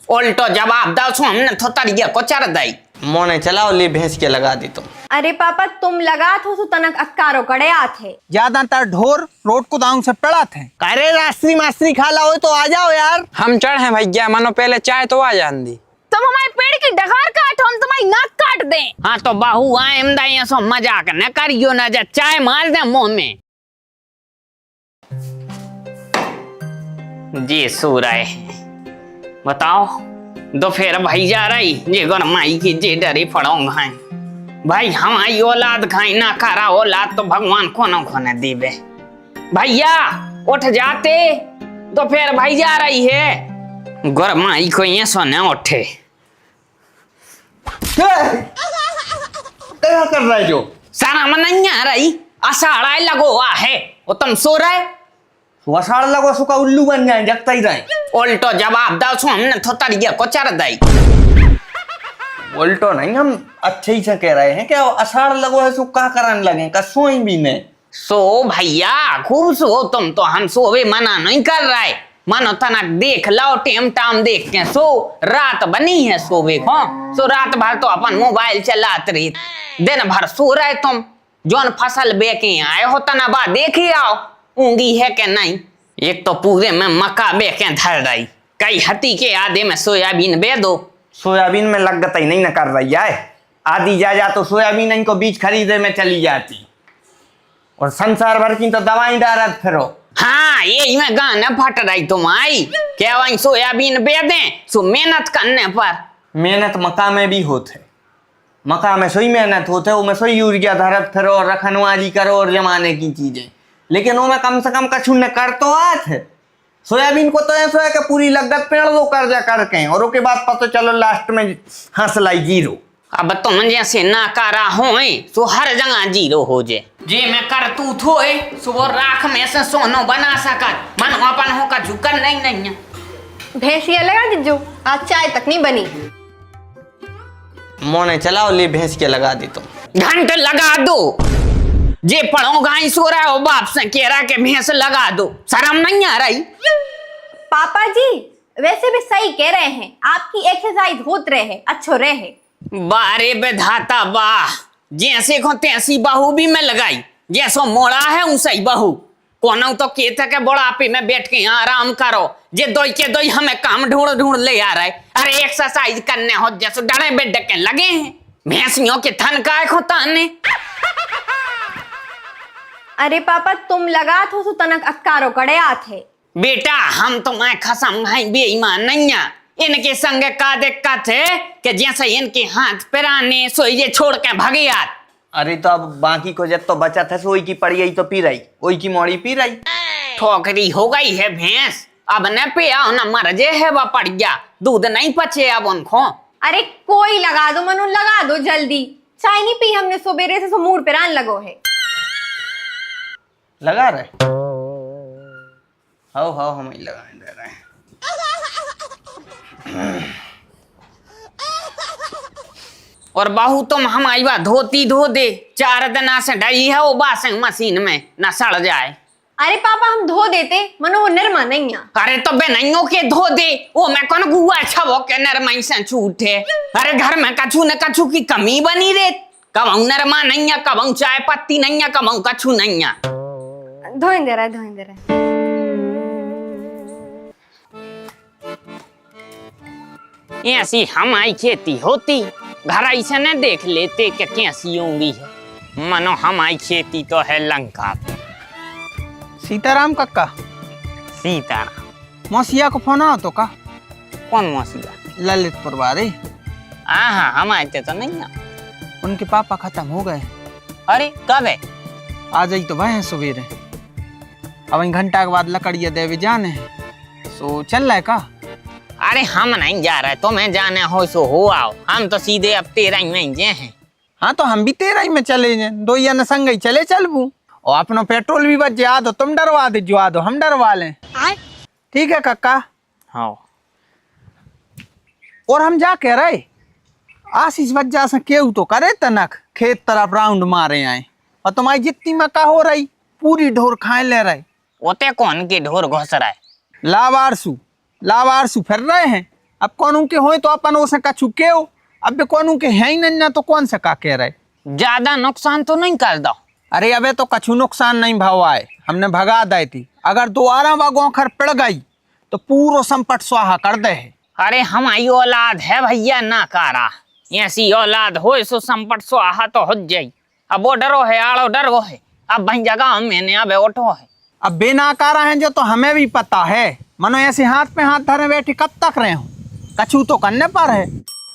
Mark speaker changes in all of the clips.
Speaker 1: उल्टो जवाब दो सो हमने तो तरिया को चर दई।
Speaker 2: मोने चलाओ ले भैंस के लगा दी तुम।
Speaker 3: अरे पापा तुम लगा थो तनक अक्कारो कड़े आथे
Speaker 4: ज्यादातर ढोर रोड को दांग से पड़ा थे।
Speaker 2: अरे रास्त्री मास्त्री खाला हो तो आ जाओ यार।
Speaker 5: हम चढ़ हैं भैया, मानो पहले चाय तो आ जान दी।
Speaker 6: तुम हमारे पेड़ की डगार काटो, हम तुम्हारी नाक काट दें।
Speaker 1: हाँ तो बाहू आए सो मजाक न करियो न, जा चाय मार दे मुंह में। जी सूरय बताओ दोपहर भाई जा रही जे गरमाई की जे डरे फड़ों खाए भाई, हमारी औलाद खाई ना करा औलाद तो भगवान को न खोने दीबे। भैया उठ जाते, दोपहर भाई जा रही है, गरमाई को ये सोने उठे।
Speaker 2: क्या कर रहा है जो
Speaker 1: सारा मन नहीं आ रही, अषाढ़ लगो हुआ है वो तुम सो रहे।
Speaker 2: वसाड़ लगो सुका उल्लू बन जाए, जगता ही रहे।
Speaker 1: उल्टो जवाब दो सो हमने तो तरिया को चर दई।
Speaker 2: उल्टो नहीं, हम अच्छे ही से कह रहे हैं क्या अषाढ़ लगो है, सो क्या करने लगे का सोई भी नहीं।
Speaker 1: सो भैया खूब सो तुम तो, हम सोवे मना नहीं कर रहे। मानो तनक देख लो टेम टाम देख के सो, रात बनी है सोवे को, सो रात भर तो अपन मोबाइल चलाते रही, दिन भर सो रहे तुम। जोन फसल बेके आए हो तना बा देखी आओ ऊँगी है के नहीं। एक तो पूरे में मक्का बेके धर रही, कई हती के आधे में सोयाबीन बे दो।
Speaker 2: सोयाबीन में लगता ही नहीं न कर रही है, आधी जा तो सोयाबीन इनको बीज खरीदे में चली जाती, और संसार भर की तो दवाई डालत फिरो।
Speaker 1: हाँ यही में गाना फट रही तुम आई, क्या वही सोयाबीन बे दें सो मेहनत करने पर।
Speaker 2: मेहनत मक्का में भी होते, मक्का में सोई मेहनत होते, वो में सोई यूरिया धरत फिरो और रखनवाली करो और जमाने की चीजें, लेकिन वो में कम से कम कछु न कर तो आत है। सोयाबीन को तो ऐसा है कि पूरी लागत पेड़ दो कर्जा करके, और उसके बाद पता चलो लास्ट में हंसलाई जीरो।
Speaker 1: अब तुम जैसे ना करा होए सो हर जगह जीरो हो जे, जे मैं कर तू थोए सो वो राख में से सोनो बना सकत, मन अपन हो का झुकन नहीं है।
Speaker 3: भैंसिया लगा दीजो, आज चाय तक नहीं बनी।
Speaker 2: मोने चलाओ ले भैंस के लगा दी तुम।
Speaker 1: घंटे लगा दो, जे पढ़ो गाई सो रहा हो बाप से कह रहा के भैंस लगा दो, शर्म नहीं आ रही।
Speaker 3: पापा जी वैसे भी सही कह रहे हैं, आपकी एक्सरसाइज होत रहे है, अच्छो रहे।
Speaker 1: बारे बेधाता वाह, जैसे को तैसी बहू भी मैं लगाई, जैसो मोड़ा है उसे बहू कोनो तो कहते के बुढ़ापे में बैठ के यहाँ आराम करो, जे दोई के दोई हमें काम ढूंढ ढूंढ ले आ रहा है। अरे एक्सरसाइज करने हो जैसे डरे बेड के लगे हैं, भैंसियों के थन का खोताने।
Speaker 3: अरे पापा तुम लगा थो सो तनक अक्कारो कड़े आथे।
Speaker 1: बेटा हम तुम्हें खसम भाई बेईमान नहीं है, इनके संग का दिक्कत है कि जैसे इनके हाथ पिराने सो ये छोड़ के भगे आत।
Speaker 2: अरे तो अब बाकी को जब तो बचा था सोई की पड़ी गई तो पी रही, ओई की मोड़ी पी रही।
Speaker 1: ठोकरी हो गई है भैंस, अब न पिया न मर जे है वह पड़ गया, दूध नहीं पचे अब उनको।
Speaker 3: अरे कोई लगा दो मनु, लगा दो जल्दी, चाय नहीं पी हमने सुबेरे से, सो मूड पिरान लगो है।
Speaker 2: लगा रहे हो हम ही लगाए दे रहे हैं।
Speaker 1: और बहू तुम हमारी बात धोती धो दे, 4 दिन से डरी है वो वाशिंग मशीन में न सड़ जाए।
Speaker 3: अरे पापा हम धो देते, मनो वो निर्मा नहीं है।
Speaker 1: अरे तो बेनइयों के धो दे, वो मैं कौन गुआ छवो के नरमाई से छूटे। अरे घर में कछु न कछु की कमी बनी रे, कबहू नरमा नहीं है, कबहू चाय पत्ती नहीं है, कबहू कछु नहीं है।
Speaker 3: धोइन दे रहा है, धोइन दे रहा है।
Speaker 1: ऐसी हमारी खेती होती, घर ऐसे न देख लेते कि कैसी होंगी है। मनो हमारी खेती तो है लंका।
Speaker 4: सीताराम कक्का।
Speaker 1: सीताराम
Speaker 4: मौसिया को फोन आओ तो का।
Speaker 1: कौन मौसिया?
Speaker 4: ललितपुर वाले।
Speaker 1: हाँ हमारे तो नहीं है।
Speaker 4: उनके पापा खत्म हो गए।
Speaker 1: अरे कब है?
Speaker 4: आज ही तो वह है सवेरे, अब इन घंटा के बाद लकड़िया देवे जाने हैं, सो चल रहा है का।
Speaker 1: अरे हम नहीं जा रहे, तुम्हें जाने हो सो हो आओ, हम तो सीधे अब 13 में जे हैं।
Speaker 4: हाँ तो हम भी 13 में चले जाए, दो या न संग ही चले चलबू, और अपना पेट्रोल भी बच जा दो, तुम डरवा दे जो दो, हम डरवा लें। ठीक है कक्का।
Speaker 1: हाँ
Speaker 4: और हम जा कह रहे आशीष वजह से केहू तो करे तनक खेत तरफ राउंड मारे आए, और तुम्हारी जितनी मक्का हो रही पूरी ढोर खाए ले रहे।
Speaker 1: ओते कौन के ढोर घुस रहा है?
Speaker 4: लावारसू फिर रहे हैं, अब कौन के हो तो अपन उसे कछु के हो, अब कौन के है ही नहीं तो कौन से का कह रहे।
Speaker 1: ज्यादा नुकसान तो नहीं कर दो।
Speaker 4: अरे अबे तो कछु नुकसान नहीं भावा है, हमने भगा दी थी। अगर दोबारा वह गोखर पड़ गई तो पूरा संपट स्वाहा कर दे है।
Speaker 1: अरे हमारी औलाद है भैया ना कारा, ऐसी औलाद हो सो संपट स्वाहा तो हो जाई। अब वो डरो है आड़ो डरो है, अब भाई जगह मैंने अब उठो है।
Speaker 4: अब बेनाकारा है जो तो हमें भी पता है, मनो ऐसे हाथ पे हाथ धरे बैठे कब तक रहे हो, कछु तो करने पर है।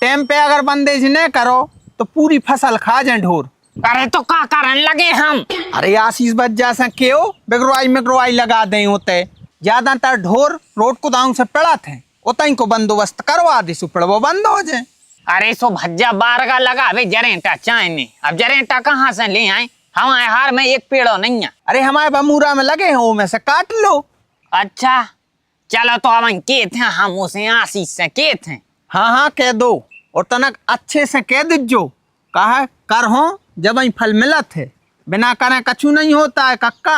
Speaker 4: टाइम पे अगर बंदेज न करो तो पूरी फसल खा जाए ढोर।
Speaker 1: अरे तो का करने लगे हम?
Speaker 4: अरे आशीष बच जा क्यों बिगरवाई लगा दे होते, ज्यादातर ढोर रोड को दाऊ से पड़ा थे, उतई को बंदोबस्त करवा दी सुपड़ वो बंद हो जाए।
Speaker 1: अरे सो भज्जा बार का लगा भाई जरेंटा चाहने, अब जरेंटा कहाँ से ले आए? हमारे हार में एक पेड़ो नहीं है।
Speaker 4: अरे हमारे बमूरा में लगे हो, में से काट लो।
Speaker 1: अच्छा चलो तो हम के थे, हम उसे आशीष से के थे।
Speaker 4: हाँ हाँ कह दो, और तनक अच्छे से कह दीजो, कहा कर हो जब ही फल मिला थे, बिना करे कछु नहीं होता है कक्का।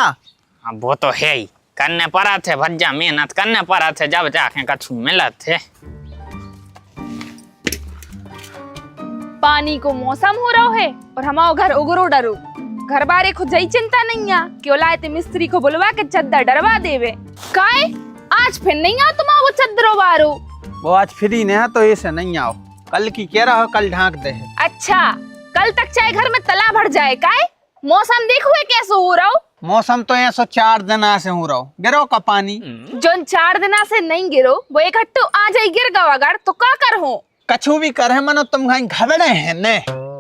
Speaker 1: हाँ वो तो है ही, करने पड़ा थे भज्जा, मेहनत करने पड़ा थे, जब जाके कछु मिला थे।
Speaker 6: पानी को मौसम हो रहा है और हमारा घर उगरो डरो, घर बारे खुद जाई चिंता नहीं है, क्यों लाए थे मिस्त्री को बुलवा के चद्दर डरवा देवे। काहे आज फिर नहीं आओ तुम वो चद्दरों बारो?
Speaker 4: वो आज फ्री नहीं है तो ऐसे नहीं आओ, कल की कह रहा हो कल ढांक दे है।
Speaker 6: अच्छा कल तक चाहे घर में तला भर जाए। काहे मौसम देखो है कैसे हो रहा हो?
Speaker 4: मौसम तो ऐसा 4 दिन से हो रहा हो, गिरो का पानी
Speaker 6: जो 4 दिन से नहीं गिरो वो एक हट्टू आ जाए गिर गवा अगर तो का कर हो?
Speaker 4: कछु भी करे मनो तुम कहीं घबड़े हैं ने,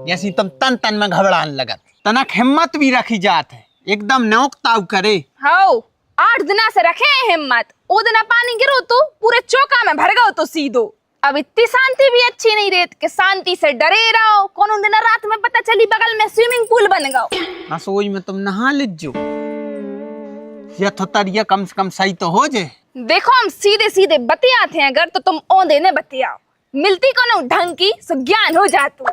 Speaker 4: जैसी तुम तन तन में घबराने लगत, तनक हिम्मत भी रखी जात है, एकदम नौकताव करे।
Speaker 6: हाँ 8 दिन से रखे हैं हिम्मत, ओ दिन पानी गिरो तो पूरे चौका में भर गओ तो सीधो। अब इतनी शांति भी अच्छी नहीं रहती कि शांति से डरे रहो, कौन दिन रात में पता चली बगल में स्विमिंग पूल बन गओ,
Speaker 4: रसोई में तुम नहा लीजो, यथोतरिया कम से कम सही तो हो जाए।
Speaker 6: देखो हम सीधे सीधे बतियाते हैं अगर तो तुम औंधे ने बतियाओ, मिलती को ढंग की सो ज्ञान हो जातू।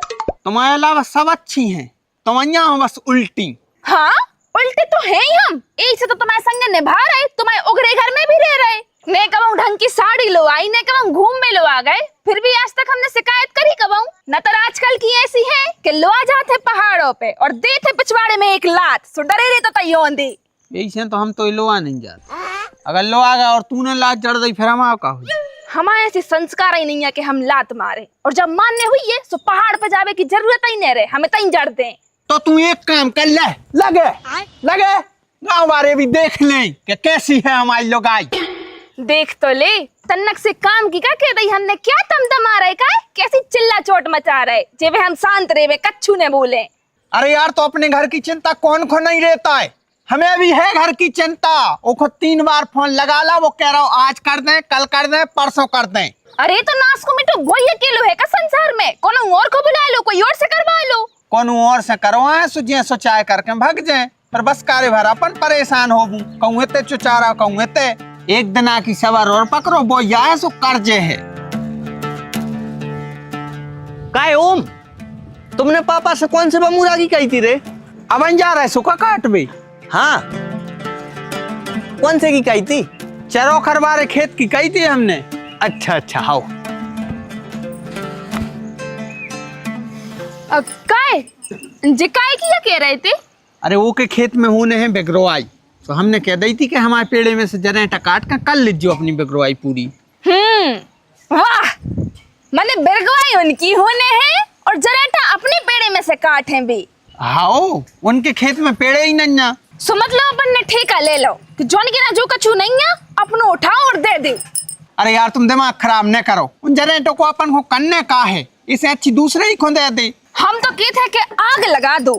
Speaker 4: तुम्हारे अलावा सब अच्छी हैं, तुम यहाँ हो बस उल्टी।
Speaker 6: हाँ उल्टे तो हैं ही हम, एक से तो तुम्हारे संग निभा रहे, तुम्हारे उगरे घर में भी रह रहे, ने कब ढंग की साड़ी लो आई, ने कब घूम में लो आ गए, फिर भी आज तक हमने शिकायत करी कब? न तो आजकल की ऐसी है कि लो आ जाते पहाड़ों पे और देते पिछवाड़े में एक लात, सो डरे रहे तो तैयों दे।
Speaker 4: यही से तो हम तो लोआ नहीं जाते, अगर लो आ गया और तूने लात जड़ दी फिर हम का हुई।
Speaker 6: हमारे ऐसे संस्कार ही नहीं है कि हम लात मारे, और जब मानने हुई है तो पहाड़ पे जावे की जरूरत ही नहीं रहे, हमें तई जड़ दें।
Speaker 4: तो तू एक काम कर ले, लगे गाँव वाले भी देख ले कि कैसी है हमारी लोग आई।
Speaker 6: देख तो ले, तन्नक से काम की का कह दी हमने, क्या तमतम आ रहे का, कैसी चिल्ला चोट मचा रहे, जेवे हम शांत रहे कच्छू ने बोले।
Speaker 4: अरे यार तो अपने घर की चिंता कौन को नहीं रहता है, हमें भी है घर की चिंता। वो 3 बार फोन लगा ला, वो कह रहा हूँ आज कर दें, कल कर दें, परसों कर दें।
Speaker 6: अरे तो नास को मिटो वही अकेलो है का संसार में, कोनो और को बुला लो, कोई और से करवा लो।
Speaker 4: कोनो और से करवाए सुझे सोचाए करके भाग जाए, पर बस कार्य भर अपन परेशान हो कहूँ ते चुचारा कहूँ ते एक दिन की सवार और पकड़ो वो या सो कर्जे है।
Speaker 2: काय ओम, तुमने पापा से कौन से बमूरा की कही थी रे?
Speaker 4: अब जा रहा है सुखा काट भी।
Speaker 2: हाँ कौन से की कही थी?
Speaker 4: चरोखर बारे खेत की कही थी हमने।
Speaker 2: अच्छा अच्छा हाउ।
Speaker 6: काय जिकाई की कह रहे थे?
Speaker 4: अरे वो के खेत में होने हैं बेगरवाई, तो हमने कह दी थी कि हमारे पेड़े में से जरेंटा काट कर कल लीजिए अपनी बेगरवाई पूरी।
Speaker 6: वाह, मैंने बेगरवाई उनकी होने हैं और जरेंटा अपने पेड़े में से काटे भी।
Speaker 4: हाँ उनके खेत में पेड़े ही नहीं है,
Speaker 6: सो मतलब अपन ने ठेका ले लो कि जोन के ना जो कछु नहीं है अपनो उठाओ और दे दो।
Speaker 4: अरे यार तुम दिमाग खराब न करो, उन जरेंटों को अपन को करने का है, इसे अच्छी दूसरे ही खुद दे।
Speaker 6: हम तो कहते हैं कि आग लगा दो,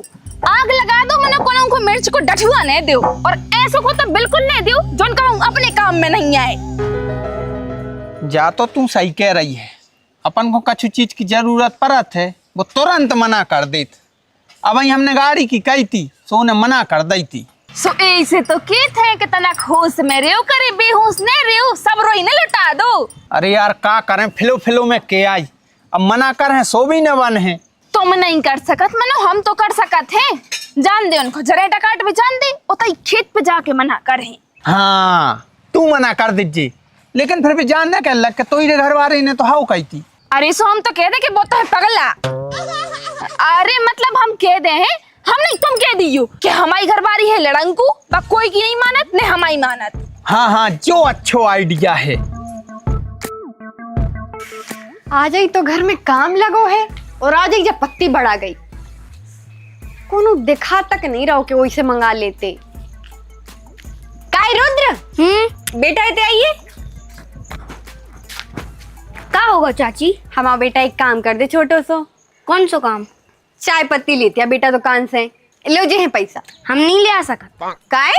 Speaker 6: आग लगा दो, मनो कोनो को मिर्च को डठुआ नहीं दो, और ऐसो को तो बिल्कुल नहीं दो जोन का अपने काम में नहीं आए।
Speaker 4: जा तो तू सही कह रही है, अपन को कछु चीज की जरूरत पड़त है वो तुरंत मना कर देती। अब ही हमने गाड़ी की कही थी सो उन्हें मना कर दी थी।
Speaker 6: सो ऐसे तो कहते हैं कि तनक होश में रेव करे, बेहोश नहीं रेव, सब रोई ने लुटा दो।
Speaker 4: अरे यार का करें, फिलो फिलो में के आई, अब मना कर है सो भी न बन है।
Speaker 6: तुम नहीं कर सकत मनो, हम तो कर सकत हैं, जान दे उनको जरेटा काट भी जान दे, उतई खेत पे जाके मना करे।
Speaker 4: हाँ तू मना कर दीजिए, लेकिन फिर भी जानना क्या लग के तो ही घर वाले ने तो हाउ कही थी।
Speaker 6: अरे सो हम तो कह दे कि वो तो है पगला। अरे मतलब हम कह दे हैं, हम नहीं तुम कह दियो कि हमारी घरवारी है लड़ंकू, बा कोई की नहीं मानत ने हमारी मानत।
Speaker 4: हाँ हाँ, जो अच्छो आइडिया है।
Speaker 3: आज ही तो घर में काम लगो है और आज ही जब पत्ती बढ़ा गई, कोनो दिखा तक नहीं रहो कि वही से मंगा लेते। काय रुद्र, बेटा इतने आइए।
Speaker 7: का होगा चाची?
Speaker 3: हमारा बेटा एक काम कर दे छोटो सो।
Speaker 7: कौन सो काम?
Speaker 3: चाय पत्ती लेती है बेटा दुकान से, लो जे है पैसा।
Speaker 7: हम नहीं ले आ सकत।
Speaker 3: काय?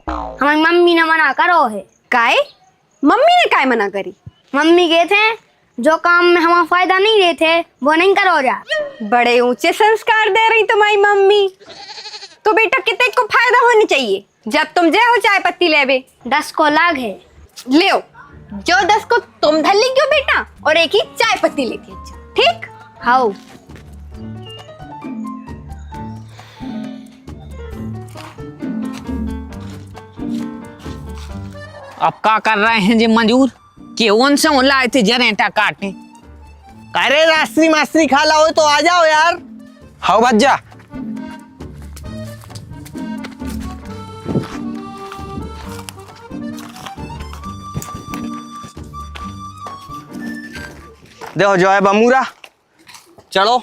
Speaker 7: हमारी मम्मी ने मना करो है।
Speaker 3: काय? मम्मी ने काय मना करी?
Speaker 7: मम्मी कहे थे जो काम में हमारा फायदा नहीं देते वो नहीं करो जा।
Speaker 3: बड़े ऊंचे संस्कार दे रही तुम्हारी मम्मी। तो बेटा कितने को फायदा होना चाहिए जब तुम जाओ चाय पत्ती लेवे?
Speaker 7: 10 को लाग है।
Speaker 3: ले जो 10 को तुम धर ली क्यों बेटा, और एक ही चाय पत्ती लेती है। अच्छा ठीक।
Speaker 7: हाउ
Speaker 1: अब क्या कर रहे हैं जी मजूर? केवन से लाए थे जरेटा काटे?
Speaker 2: अरे रास्त्री मास्त्री खा लाओ तो आ जाओ यार।
Speaker 5: हाउ भज्जा।
Speaker 2: देखो जो है बमूरा, चलो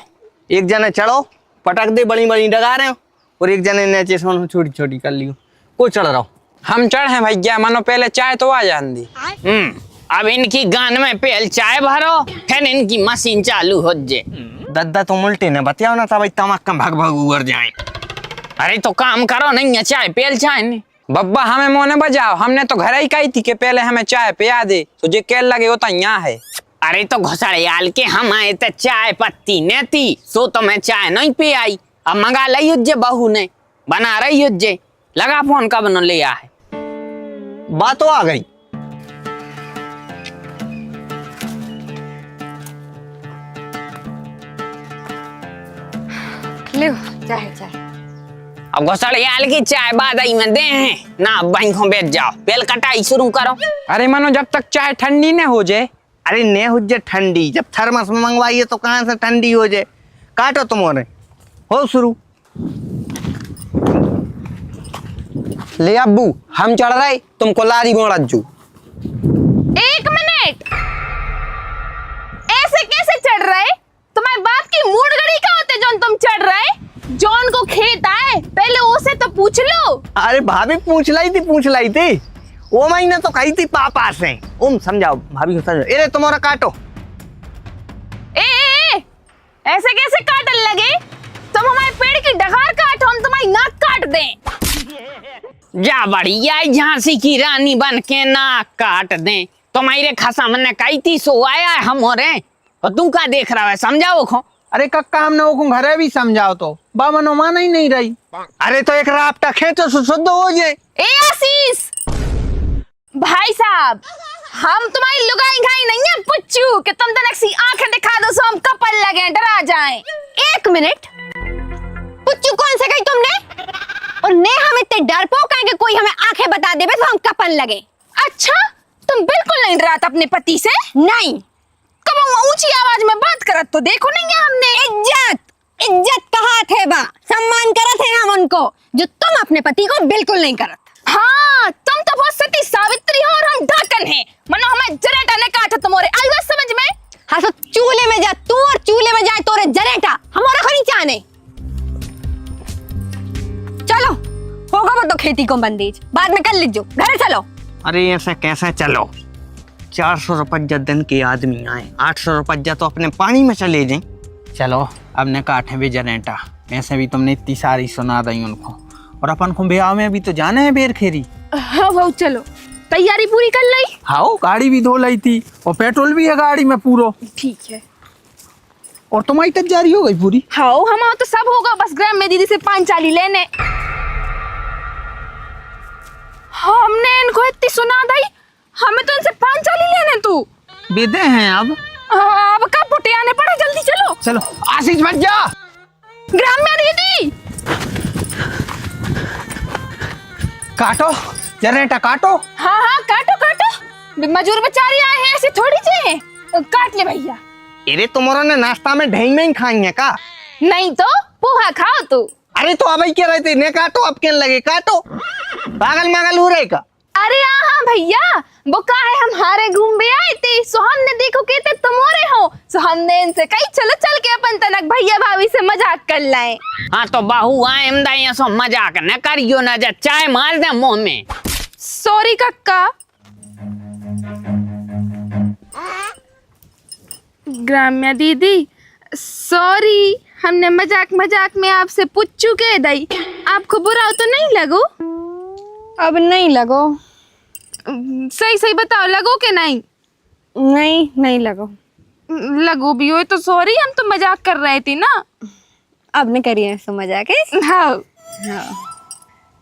Speaker 2: एक जने चढ़ो, पटक दे बड़ी बड़ी डगा रहे हो, और एक जने नीचे सोनो छोटी छोटी कर लियो। कोई चढ़ रहा हो?
Speaker 5: हम चढ़ हैं भैया, मानो पहले चाय तो आ जान दी।
Speaker 1: अब इनकी गान में पहले चाय भरो, फिर इनकी मशीन चालू हो जाए।
Speaker 2: दद्दा तो उल्टे ने बताओ ना, तब तमक कम भाग भाग उड़ जाए।
Speaker 1: अरे तो काम करो, नहीं है चाय पहले चाय नहीं।
Speaker 5: बब्बा हमें मोने बजाओ, हमने तो घर ही कही थी कि पहले हमें चाय पिया दे, तो जे केल लगे वो तो यहाँ है।
Speaker 1: अरे तो घुसड़ियाल के हम आए थे चाय पत्ती ने थी, सो तो मैं चाय नहीं पी आई। अब मंगा ली उज्जे बहू ने, बना रही उज्जे। लगा फोन कब न लिया है?
Speaker 2: बात तो आ गई।
Speaker 3: ले चाय चाय।
Speaker 1: अब घुसड़ियाल की चाय बादई में दे हैं ना, बैंकों बेच जाओ, पहले कटाई शुरू करो।
Speaker 5: अरे मानो जब तक चाय ठंडी न हो जाए।
Speaker 2: अरे ने हो जाए ठंडी, जब थर्मस में मंगवाइए तो कहाँ से ठंडी हो जाए। काटो तुम्हारे, हो शुरू।
Speaker 5: ले अब्बू हम चढ़ रहे, तुमको लारी मोड़ जू।
Speaker 6: 1 मिनट, ऐसे कैसे चढ़ रहे? तुम्हारे बाप की मूड गड़ी का होते जो तुम चढ़ रहे? जॉन को खेत आए पहले उसे तो पूछ लो।
Speaker 2: अरे भाभी पूछ लाई थी। वो महीने तो कही थी पापा से। समझाओ भाभी को, समझाओ। अरे तुम्हारा काटो।
Speaker 6: ए, ऐसे कैसे काटने लगे? तुम हमारे पेड़ की डगार काटो, हम तुम्हारी नाक काट दें।
Speaker 1: जा बढ़िया झांसी की रानी बन के नाक काट दें। तुम्हारे खसा मैंने कही थी, सो आया है हमोरे, और तू क्या देख रहा है? समझाओ खो।
Speaker 4: अरे कक्का हमने वो घरे भी समझाओ तो बामनो मान ही नहीं रही।
Speaker 2: अरे तो एक रापटा खेतो शुद्ध हो जाए।
Speaker 6: ए आशीष भाई साहब, हम तुम्हारी लुगाई घाई नहीं है पुच्चू कि तुम तो नक्सी आंखें दिखा दो सो हम कपल लगे डरा जाएं।
Speaker 3: 1 मिनट, पुच्चू कौन से कही तुमने? और ने हम इतने डरपोक हैं कि कोई हमें आंखें बता देवे तो हम कपन लगे।
Speaker 6: अच्छा, तुम बिल्कुल नहीं डरात अपने पति से?
Speaker 3: नहीं।
Speaker 6: कब हम ऊंची आवाज में बात करत तो देखो नहीं है हमने।
Speaker 3: इज्जत कहा थे बा, सम्मान करत है हम उनको, जो तुम अपने पति को बिल्कुल नहीं करत।
Speaker 6: हाँ, तुम तो बहुत सती सावित्री हो और हम ढाकन हैं। मनो हमें जरेटा ने काटा तुम्हारे, आई बात समझ में?
Speaker 3: हाँ तो चूल्हे में जा तू और चूल्हे में जाए तोरे जरेटा, हमारा खरी चाहने। चलो होगा वो तो खेती को बंदेज, बाद में कर लीजिए, घर चलो।
Speaker 2: अरे ऐसा कैसे चलो? 400 रुपया दिन के आदमी आए, 800 रुपया तो अपने पानी में चले जाए।
Speaker 4: चलो अब ने काटे भी जनेटा, ऐसे भी तुमने इतनी सारी सुना दी उनको, और अपन को ब्याह में भी तो जाना है बेर खेरी।
Speaker 6: हाँ भाऊ चलो, तैयारी पूरी कर ली?
Speaker 4: हाँ, गाड़ी भी धो ली थी और पेट्रोल भी है गाड़ी में पूरो।
Speaker 6: ठीक है।
Speaker 4: और तुम्हारी तैयारी हो गई पूरी?
Speaker 6: हाँ हमारा तो सब होगा, बस ग्राम में दीदी से 5 चाली लेने। हमने इनको इतनी सुना दी, हमें तो इनसे 5 चाली लेने। तू
Speaker 4: बेदे हैं अब।
Speaker 6: अब कब पुटे आने पड़े, जल्दी चलो।
Speaker 4: चलो आशीष मत जा।
Speaker 6: ग्राम में दीदी
Speaker 4: काटो जनेटा काटो।
Speaker 6: हाँ हाँ काटो काटो, मजूर बेचारे आए हैं, ऐसे थोड़ी जे काट ले भैया।
Speaker 2: अरे तुम्हारा ने नाश्ता में ढेंग में खाई है का?
Speaker 6: नहीं तो पोहा खाओ तू।
Speaker 2: अरे तो अब क्या रहते ने काटो, अब क्या लगे काटो, पागल मागल हो रहे का?
Speaker 6: अरे हाँ भैया, वो का है हम हारे घूम आए थे, सो हमने देखो कहते तुम हो रहे हो, सो हमने इनसे कही चलो चल के अपन तनक भैया भाभी से मजाक कर लाए।
Speaker 1: हाँ तो बाहू आए अमदाई सो मजाक न करियो ना, जा चाय मार दे मुंह में।
Speaker 6: सॉरी कक्का। ग्राम्या दीदी सॉरी, हमने मजाक मजाक में आपसे पूछ चुके दई, आपको बुरा तो नहीं लगो?
Speaker 3: अब नहीं लगो।
Speaker 6: सही सही बताओ, लगो के नहीं?
Speaker 3: नहीं लगो।
Speaker 6: लगो भी हो तो सॉरी, हम तो मजाक कर रहे थे ना।
Speaker 3: अब नहीं करिए ऐसा मजाक है।
Speaker 6: हाँ।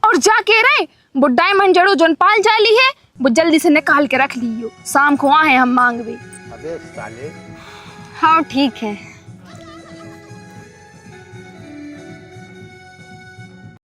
Speaker 6: और जा कह रहे वो डायमंड जड़ो जोन पाल जाली है वो जल्दी से निकाल के रख लियो, शाम को आए हम मांगवे।
Speaker 3: हाँ ठीक है।